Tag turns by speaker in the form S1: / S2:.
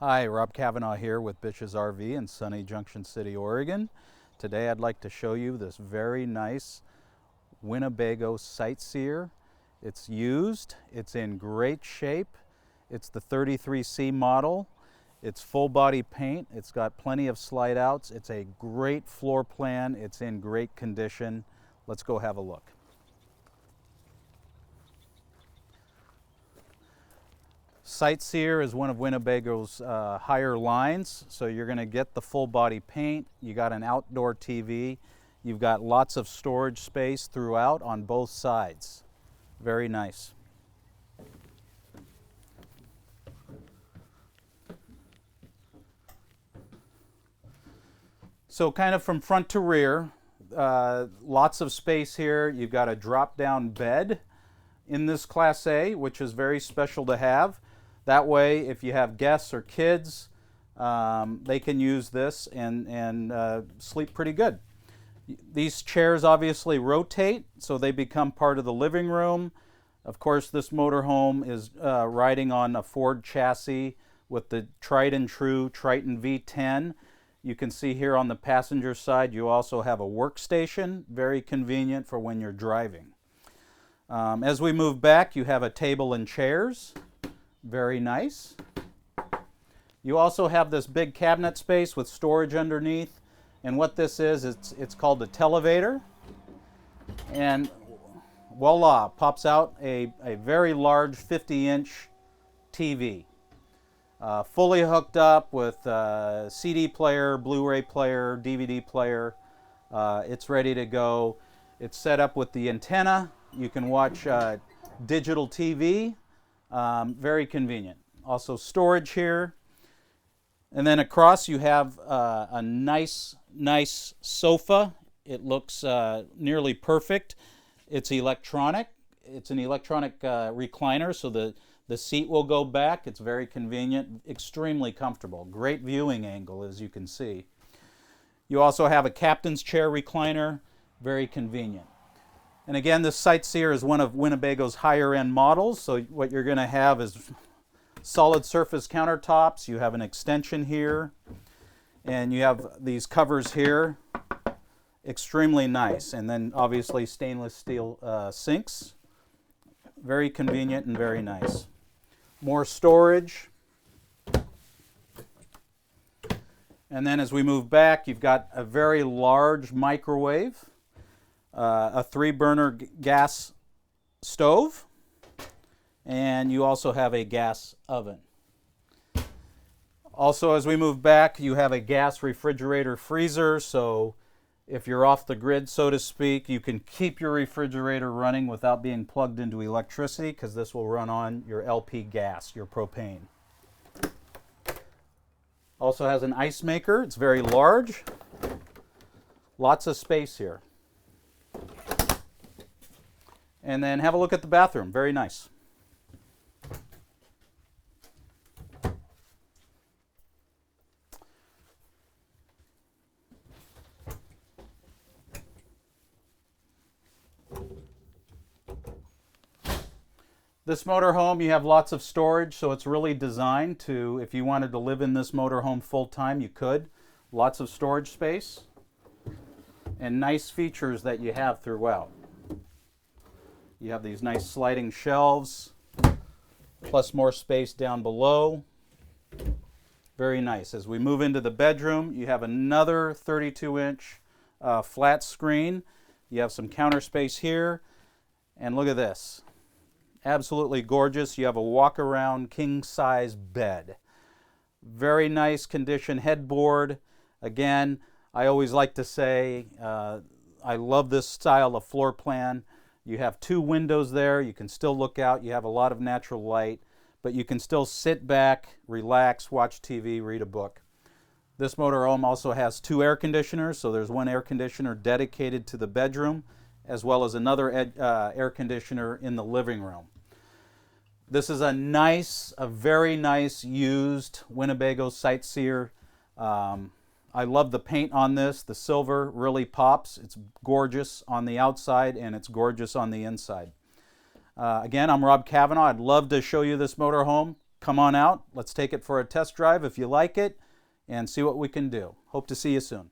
S1: Hi, rKavanaugh here with BISH'S RV in sunny Junction City, Oregon. Today I'd like to show you this very nice Winnebago Sightseer. It's used, it's in great shape. It's the 33C model. It's full body paint, it's got plenty of slide outs. It's a great floor plan, it's in great condition. Let's go have a look. Sightseer is one of Winnebago's higher lines, so you're going to get the full body paint. You got an outdoor TV. You've got lots of storage space throughout on both sides. Very nice. So kind of from front to rear, lots of space here. You've got a drop-down bed in this Class A, which is very special to have. That way, if you have guests or kids, they can use this and sleep pretty good. These chairs obviously rotate, so they become part of the living room. Of course, this motorhome is riding on a Ford chassis with the tried and true Triton V10. You can see here on the passenger side, you also have a workstation, very convenient for when you're driving. As we move back, you have a table and chairs. Very nice. You also have this big cabinet space with storage underneath, and what this is, it's called a televator, and voila, pops out a very large 50-inch TV, fully hooked up with CD player, Blu-ray player, DVD player. It's ready to go. It's set up with the antenna. You can watch digital TV. Very convenient. Also storage here. And then across you have a nice sofa. It looks nearly perfect. It's electronic. It's an electronic recliner, so the seat will go back. It's very convenient, extremely comfortable. Great viewing angle, as you can see. You also have a captain's chair recliner, very convenient. And again, this Sightseer is one of Winnebago's higher end models, so what you're going to have is solid surface countertops. You have an extension here, and you have these covers here. Extremely nice. And then obviously stainless steel sinks. Very convenient and very nice. More storage. And then as we move back, you've got a very large microwave. A 3-burner gas stove, and you also have a gas oven. Also, as we move back, you have a gas refrigerator freezer, so if you're off the grid, so to speak, you can keep your refrigerator running without being plugged into electricity, because this will run on your LP gas, your propane. Also has an ice maker. It's very large. Lots of space here. And then have a look at the bathroom. Very nice. This motorhome, you have lots of storage, so it's really designed to, if you wanted to live in this motorhome full time, you could. Lots of storage space and nice features that you have throughout. You have these nice sliding shelves, plus more space down below. Very nice. As we move into the bedroom, you have another 32-inch flat screen. You have some counter space here. And look at this. Absolutely gorgeous. You have a walk-around king-size bed. Very nice condition headboard. Again, I always like to say I love this style of floor plan. You have 2 windows there. You can still look out. You have a lot of natural light, but you can still sit back, relax, watch TV, read a book. This motorhome also has 2 air conditioners, so there's one air conditioner dedicated to the bedroom, as well as another air conditioner in the living room. This is a very nice used Winnebago Sightseer. I love the paint on this. The silver really pops. It's gorgeous on the outside and it's gorgeous on the inside. Again, I'm rKavanaugh. I'd love to show you this motorhome. come on out. Let's take it for a test drive if you like it and see what we can do. Hope to see you soon.